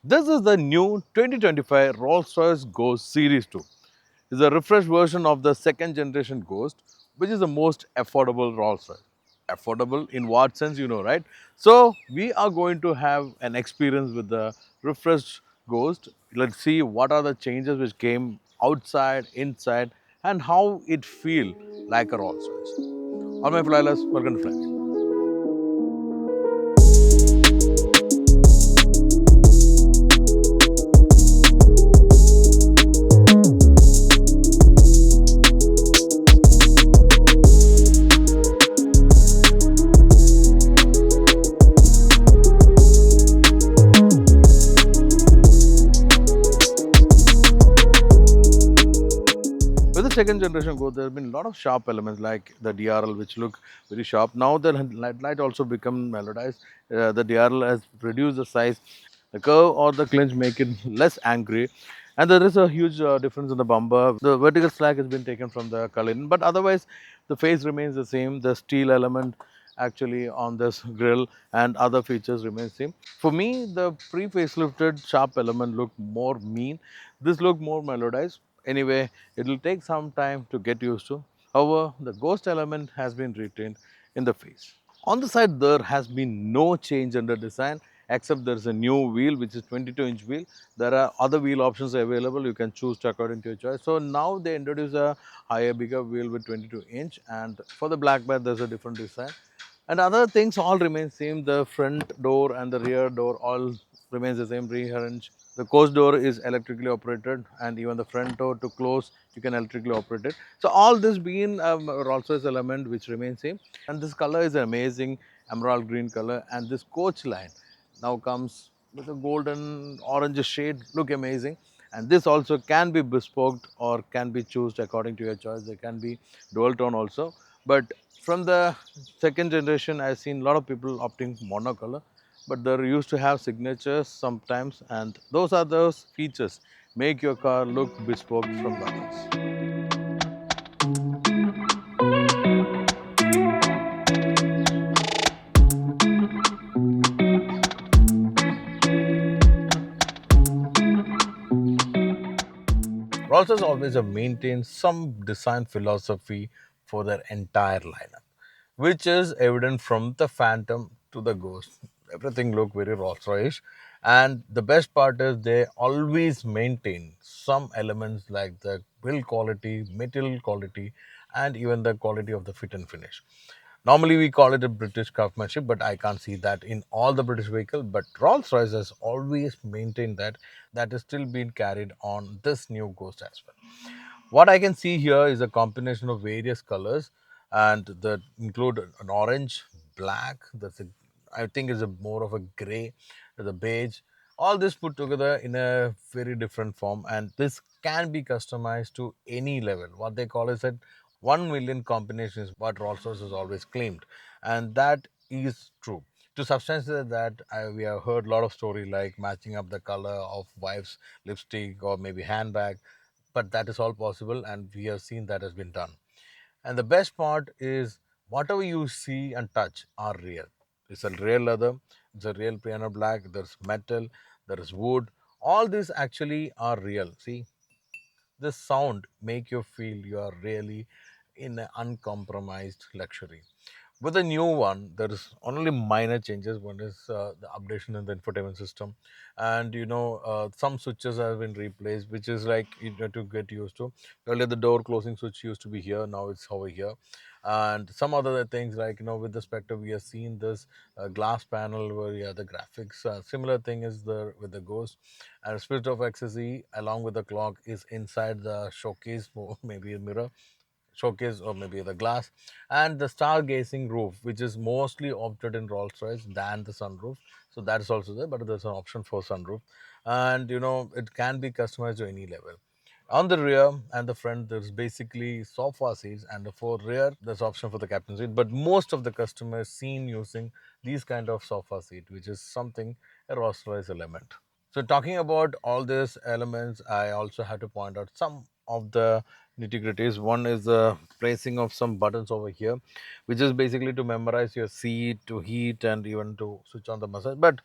This is the new 2025 Rolls-Royce Ghost Series 2. It's a refreshed version of the second generation Ghost, which is the most affordable Rolls-Royce. Affordable in what sense, you know, right? So we are going to have an experience with the refreshed Ghost. Let's see what are the changes which came outside, inside, and how it feel like a Rolls-Royce. All my flyers, welcome to Fly. With the second generation Go, there have been a lot of sharp elements like the DRL, which look very sharp. Now the light also become melodized. The DRL has reduced the size. The curve or the clinch make it less angry. And there is a huge difference in the bumper. The vertical slack has been taken from the Cullinan, but otherwise the face remains the same. The steel element actually on this grill and other features remain same. For me, the pre-facelifted sharp element look more mean. This look more melodized. Anyway, it will take some time to get used to. However, the ghost element has been retained in the face. On the side, there has been no change in the design except there is a new wheel which is 22-inch wheel. There are other wheel options available. You can choose according to your choice. So now they introduce a higher, bigger wheel with 22-inch, and for the black bed, there's a different design. And other things all remain same. The front door and the rear door all remains the same. Rear hinge. The coach door is electrically operated, and even the front door to close you can electrically operate it. So all this being Rolls-Royce element which remains same. And this color is amazing emerald green color, and this coach line now comes with a golden orange shade, look amazing. And this also can be bespoke or can be chosen according to your choice. They can be dual tone also, but from the second generation I've seen a lot of people opting monocolor, but they're used to have signatures sometimes, and those are those features make your car look bespoke from others. Rolls has always have maintained some design philosophy for their entire lineup, which is evident from the Phantom to the Ghost. Everything look very Rolls-Royce, and the best part is they always maintain some elements like the build quality, material quality, and even the quality of the fit and finish. Normally, we call it a British craftsmanship, but I can't see that in all the British vehicles. But Rolls-Royce has always maintained that is still being carried on this new Ghost as well. What I can see here is a combination of various colors, and that include an orange, black. I think is a more of a gray, the beige. All this put together in a very different form, and this can be customized to any level. What they call is that 1 million combinations, what Rolls-Royce has always claimed, and that is true. To substantiate that, we have heard a lot of story like matching up the color of wife's lipstick or maybe handbag, but that is all possible, and we have seen that has been done. And the best part is whatever you see and touch are real. It's a real leather, it's a real piano black, there's metal, there is wood. All these actually are real. See, this sound make you feel you are really in an uncompromised luxury. With the new one, there is only minor changes. One is the updation in the infotainment system, and some switches have been replaced, which is like you need to get used to. Earlier, the door closing switch used to be here, now it's over here, and some other things like with the Spectre, we have seen this glass panel where you have the graphics. Similar thing is there with the Ghost, and Spirit of Ecstasy along with the clock is inside the showcase, or maybe a mirror showcase, or maybe the glass, and the stargazing roof, which is mostly opted in Rolls-Royce than the sunroof. So that is also there, but there's an option for sunroof, and it can be customized to any level. On the rear and the front, there's basically sofa seats, and for rear, there's option for the captain seat. But most of the customers seen using these kind of sofa seat, which is something a Rolls-Royce element. So talking about all these elements, I also have to point out some of the nitty-gritties. One is the placing of some buttons over here, which is basically to memorize your seat, to heat, and even to switch on the massage. But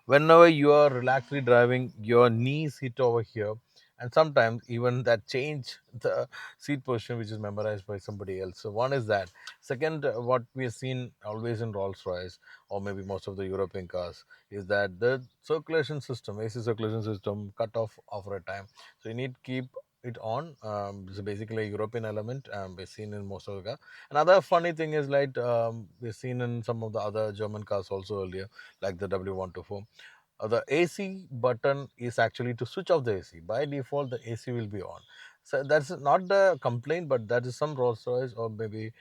Whenever you are relaxedly driving, your knees hit over here, and sometimes even that change the seat position, which is memorized by somebody else. So one is that. Second, what we have seen always in Rolls Royce or maybe most of the European cars is that the circulation system, AC circulation system, cut off after a time. So you need to keep it on. This is basically a European element. We've seen in most of the car. Another funny thing is like we've seen in some of the other German cars also earlier, like the W124. The AC button is actually to switch off the AC. By default, the AC will be on. So that's not the complaint, but that is some Rolls Royce or maybe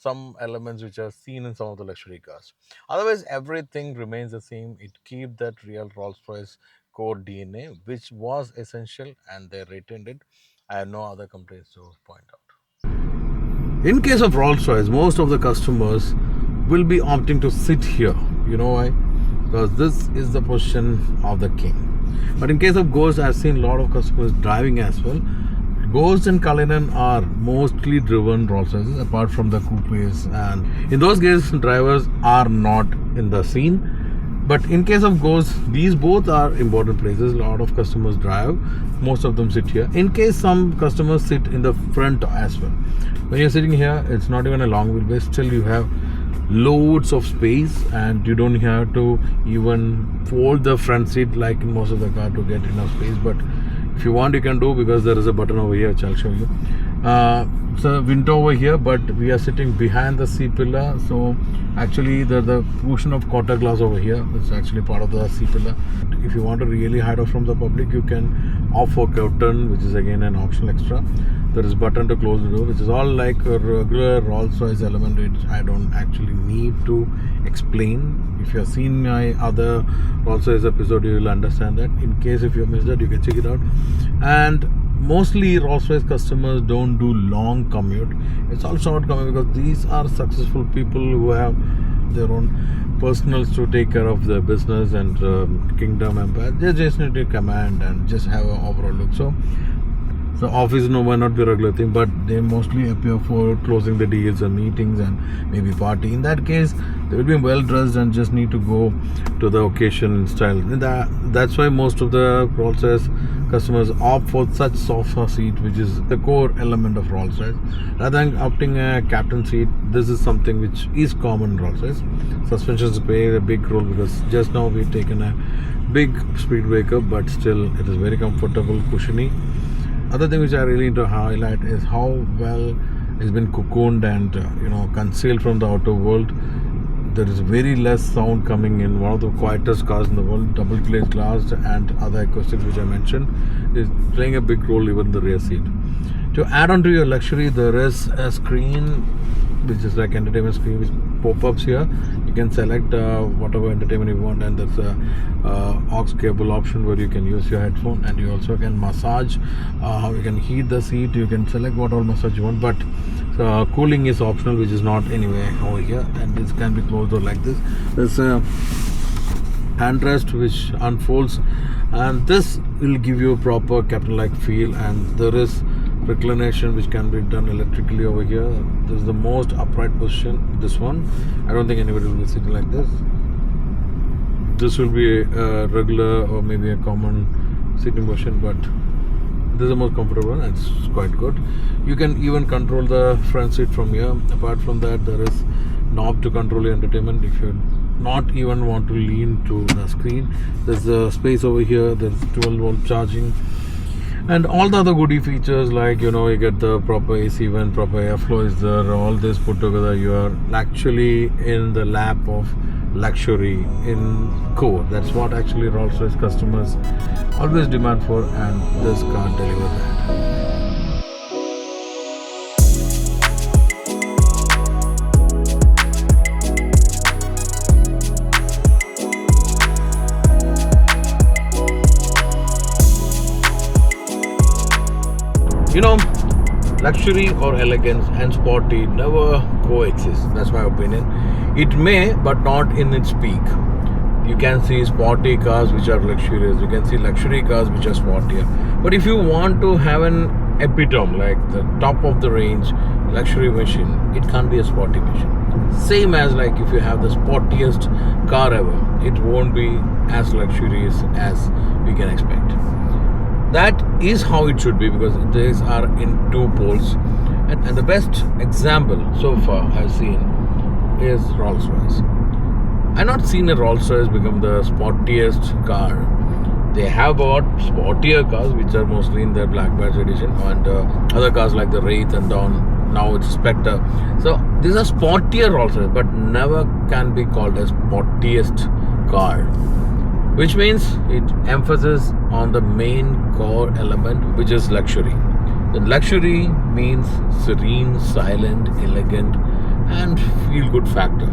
some elements which are seen in some of the luxury cars. Otherwise, everything remains the same. It keeps that real Rolls Royce core DNA, which was essential, and they retained it. I have no other complaints to point out. In case of Rolls Royce, most of the customers will be opting to sit here. You know why? Because this is the position of the king. But in case of Ghost, I've seen a lot of customers driving as well. Ghost and Cullinan are mostly driven Rolls Royces apart from the coupes, and in those cases, drivers are not in the scene. But in case of Ghost, these both are important places. A lot of customers drive, most of them sit here. In case some customers sit in the front as well. When you're sitting here, it's not even a long wheelbase, still you have loads of space and you don't have to even fold the front seat like in most of the car to get enough space. But if you want, you can do, because there is a button over here which I'll show you. So window over here, but we are sitting behind the C pillar. So actually the portion of quarter glass over here is actually part of the C pillar. If you want to really hide off from the public, you can off for curtain, which is again an optional extra. There is button to close the door, which is all like a regular Rolls-Royce element, which I don't actually need to explain. If you have seen my other Rolls-Royce episode, you will understand that. In case if you missed that, you can check it out. And mostly Rolls-Royce customers don't do long commute. It's all short commute because these are successful people who have their own personals to take care of their business and kingdom empire. They just need to command and just have an overall look. So office no might not be a regular thing, but they mostly appear for closing the deals and meetings and maybe party. In that case, they will be well dressed and just need to go to the occasion in style. That's why most of the Rolls-Royce customers opt for such sofa seat, which is the core element of Rolls-Royce. Rather than opting a captain seat, this is something which is common in Rolls-Royce. Suspensions play a big role because just now we've taken a big speed breaker, but still it is very comfortable, cushiony. Other thing which I really need to highlight is how well it's been cocooned and concealed from the outer world. There is very less sound coming in. One of the quietest cars in the world, double glazed glass and other acoustics which I mentioned, is playing a big role even in the rear seat. To add on to your luxury, there is a screen which is like entertainment screen which pop-ups here. You can select whatever entertainment you want, and there's a aux cable option where you can use your headphone, and you also can massage. You can heat the seat. You can select what all massage you want, but cooling is optional, which is not anywhere over here, and this can be closed or like this. There's a handrest which unfolds, and this will give you a proper captain-like feel, and there is reclination which can be done electrically over here. This is the most upright position, this one. I don't think anybody will be sitting like this. This will be a regular or maybe a common sitting position, but this is the most comfortable one and it's quite good. You can even control the front seat from here. Apart from that, there is knob to control your entertainment. If you not even want to lean to the screen, there's a space over here. There's 12-volt charging and all the other goodie features, like you get the proper AC vent, proper airflow is there. All this put together, you are actually in the lap of luxury in core. That's what actually Rolls-Royce customers always demand for, and this car delivers that. Luxury or elegance and sporty never coexist. That's my opinion. It may, but not in its peak. You can see sporty cars which are luxurious. You can see luxury cars which are sportier. But if you want to have an epitome, like the top of the range luxury machine, it can't be a sporty machine. Same as like if you have the sportiest car ever, it won't be as luxurious as we can expect. That is how it should be, because these are in two poles. And the best example so far I've seen is Rolls-Royce. I've not seen a Rolls-Royce become the sportiest car. They have bought sportier cars, which are mostly in their Black Badge edition, and other cars like the Wraith and Dawn. Now it's Spectre. So these are sportier Rolls-Royce, but never can be called a sportiest car, which means it emphasizes on the main core element, which is luxury. The luxury means serene, silent, elegant, and feel-good factor.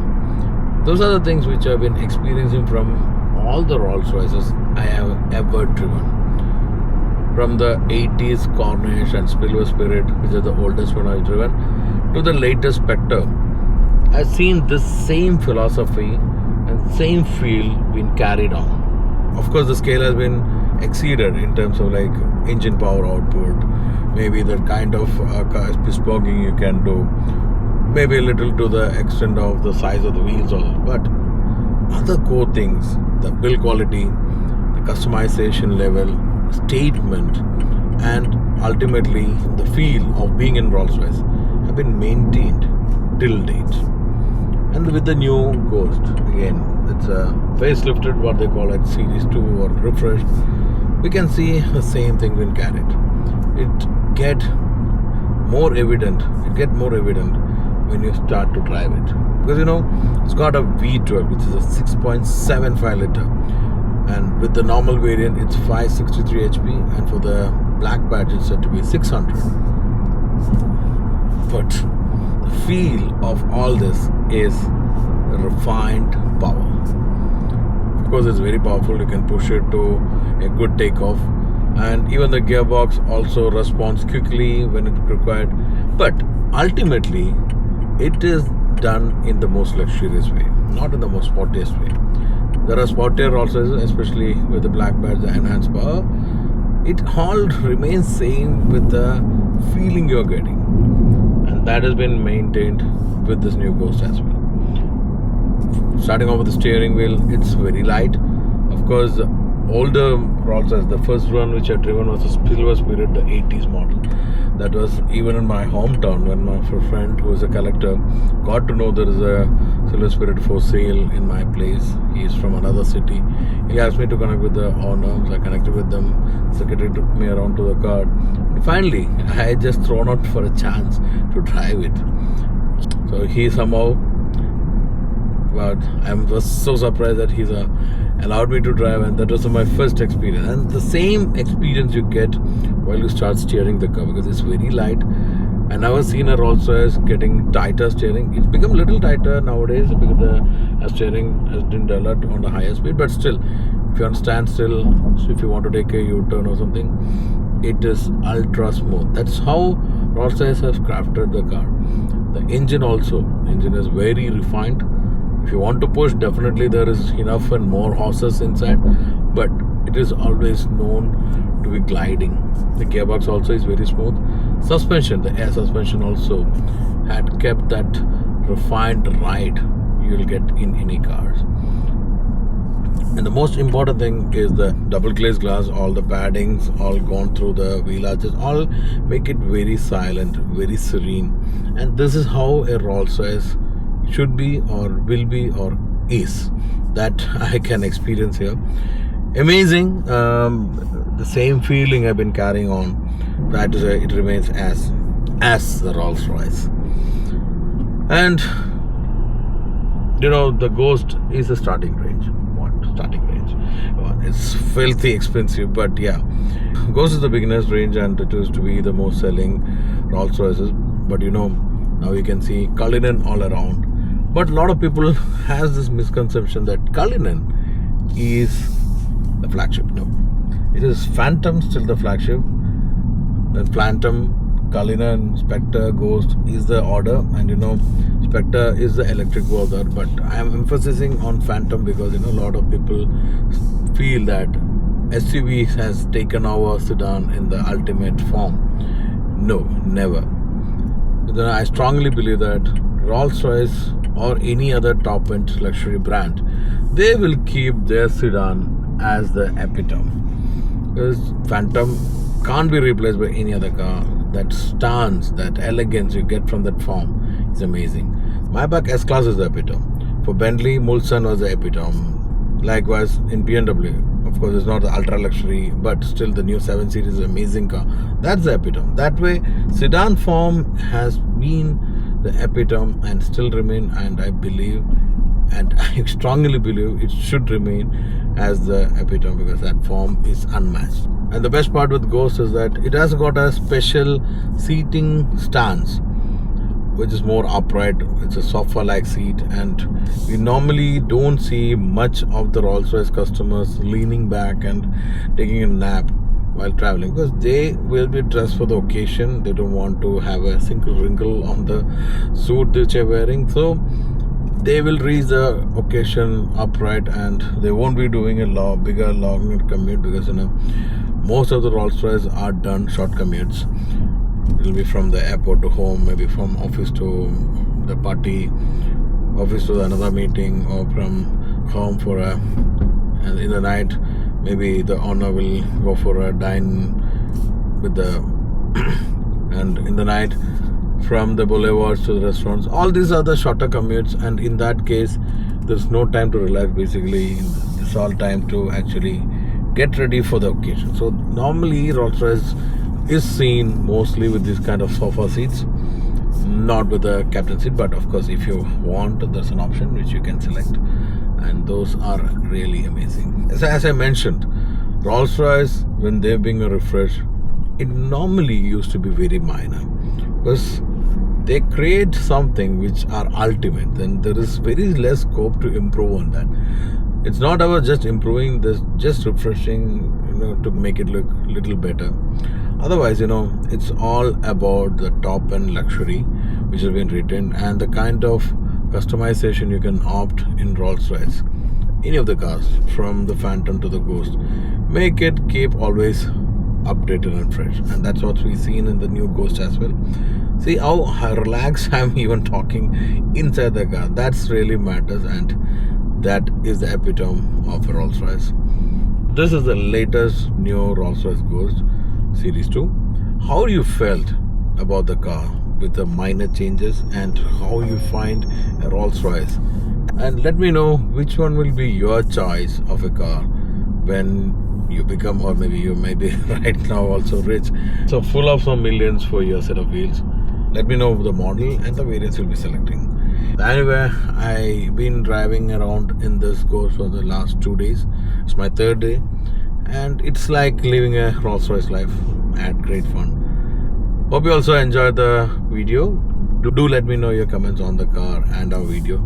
Those are the things which I've been experiencing from all the Rolls-Royces I have ever driven. From the 80s Corniche and Silver Spirit, which are the oldest one I've driven, to the latest Spectre, I've seen this same philosophy and same feel being carried on. Of course, the scale has been exceeded in terms of like engine power output, maybe the kind of bespoking you can do, maybe a little to the extent of the size of the wheels also. But other core things, the build quality, the customization level, statement, and ultimately the feel of being in Rolls-Royce have been maintained till date. And with the new Ghost, again, it's a facelifted, what they call it, Series 2 or refreshed, we can see the same thing being carried. It get more evident when you start to drive it, because it's got a V12, which is a 6.75 liter, and with the normal variant it's 563 HP, and for the Black Badge it's said to be 600. But the feel of all this is refined power. Of course, it's very powerful. You can push it to a good takeoff, and even the gearbox also responds quickly when it's required. But ultimately, it is done in the most luxurious way, not in the most sportiest way. There are sportier Rolls-Royces, especially with the Black Badge, the enhanced power. It all remains same with the feeling you're getting, and that has been maintained with this new Ghost as well. Starting off with the steering wheel, it's very light. Of course, the older Rolls-Royce, the first one which I've driven was a Silver Spirit, the 80s model. That was even in my hometown when my friend, who is a collector, got to know there is a Silver Spirit for sale in my place. He is from another city. He asked me to connect with the owners. I connected with them. Secretary took me around to the car. And finally, I had just thrown out for a chance to drive it. So he somehow, but I was so surprised that he's allowed me to drive, and that was my first experience. And the same experience you get while you start steering the car, because it's very light. I never seen a Rolls-Royce getting tighter steering. It's become a little tighter nowadays because the steering has been developed on a higher speed. But still, if you want to stand still, so if you want to take a U-turn or something, it is ultra smooth. That's how Rolls-Royce has crafted the car. The engine is very refined. If you want to push, definitely there is enough and more horses inside, but it is always known to be gliding. The gearbox also is very smooth. Suspension, the air suspension also had kept that refined ride you will get in any cars. And the most important thing is the double glazed glass, all the paddings, all gone through the wheel arches, all make it very silent, very serene. And this is how a Rolls-Royce should be or will be or is, that I can experience here. Amazing. The same feeling I've been carrying on, that is it remains as the Rolls-Royce. And the Ghost is the starting range. What starting range? Well, it's filthy expensive, but yeah, Ghost is the beginner's range, and it used to be the most selling Rolls-Royces. But now you can see Cullinan all around. But a lot of people has this misconception that Cullinan is the flagship. No, it is Phantom still the flagship. Then Phantom, Cullinan, Spectre, Ghost is the order, and Spectre is the electric version. But I am emphasizing on Phantom because a lot of people feel that SUV has taken over sedan in the ultimate form. No, never. I strongly believe that Rolls-Royce or any other top-end luxury brand, they will keep their sedan as the epitome. Because Phantom can't be replaced by any other car. That stance, that elegance you get from that form is amazing. Maybach S-Class is the epitome. For Bentley, Mulsanne was the epitome. Likewise in BMW, of course, it's not the ultra luxury, but still the new 7 Series is an amazing car. That's the epitome. That way, sedan form has been the epitome and still remain, and I believe, and I strongly believe it should remain as the epitome because that form is unmatched. And the best part with Ghost is that it has got a special seating stance which is more upright. It's a sofa-like seat, and we normally don't see much of the Rolls-Royce customers leaning back and taking a nap while traveling because they will be dressed for the occasion. They don't want to have a single wrinkle on the suit which they're wearing, so they will reach the occasion upright, and they won't be doing a bigger long commute because most of the Rolls-Royce are done short commutes. It will be from the airport to home, maybe from office to the party, office to another meeting, or from home for and in the night, maybe the owner will go for a dine with the and in the night from the boulevards to the restaurants. All these are the shorter commutes, and in that case, there's no time to relax. Basically, it's all time to actually get ready for the occasion. So normally Rolls-Royce is seen mostly with this kind of sofa seats, not with the captain seat, but of course if you want, there's an option which you can select, and those are really amazing. As I mentioned, Rolls-Royce, when they're being a refresh, it normally used to be very minor because they create something which are ultimate, then there is very less scope to improve on that. It's not about just improving this, just refreshing, to make it look a little better. Otherwise, it's all about the top end luxury which has been retained, and the kind of customization you can opt in Rolls-Royce. Any of the cars, from the Phantom to the Ghost, make it keep always updated and fresh, and that's what we've seen in the new Ghost as well. See how relaxed I'm even talking inside the car. That's really matters, and that is the epitome of a Rolls-Royce. This is the latest new Rolls-Royce Ghost Series 2. How you felt about the car with the minor changes, and how you find a Rolls-Royce, and let me know which one will be your choice of a car when you become, or maybe you may be right now also rich, so full of some millions for your set of wheels. Let me know the model and the variants you'll be selecting. Anyway, I've been driving around in this Ghost for the last 2 days. It's my third day, and it's like living a Rolls-Royce life. I had great fun. Hope you also enjoyed the video. Do let me know your comments on the car and our video.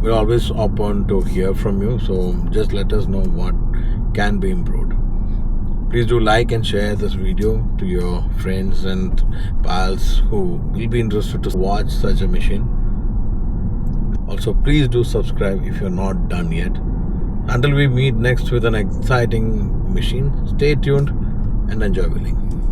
We're always open to hear from you, so just let us know what can be improved. Please do like and share this video to your friends and pals who will be interested to watch such a machine. Also, please do subscribe if you're not done yet. Until we meet next with an exciting machine, stay tuned and enjoy wheeling.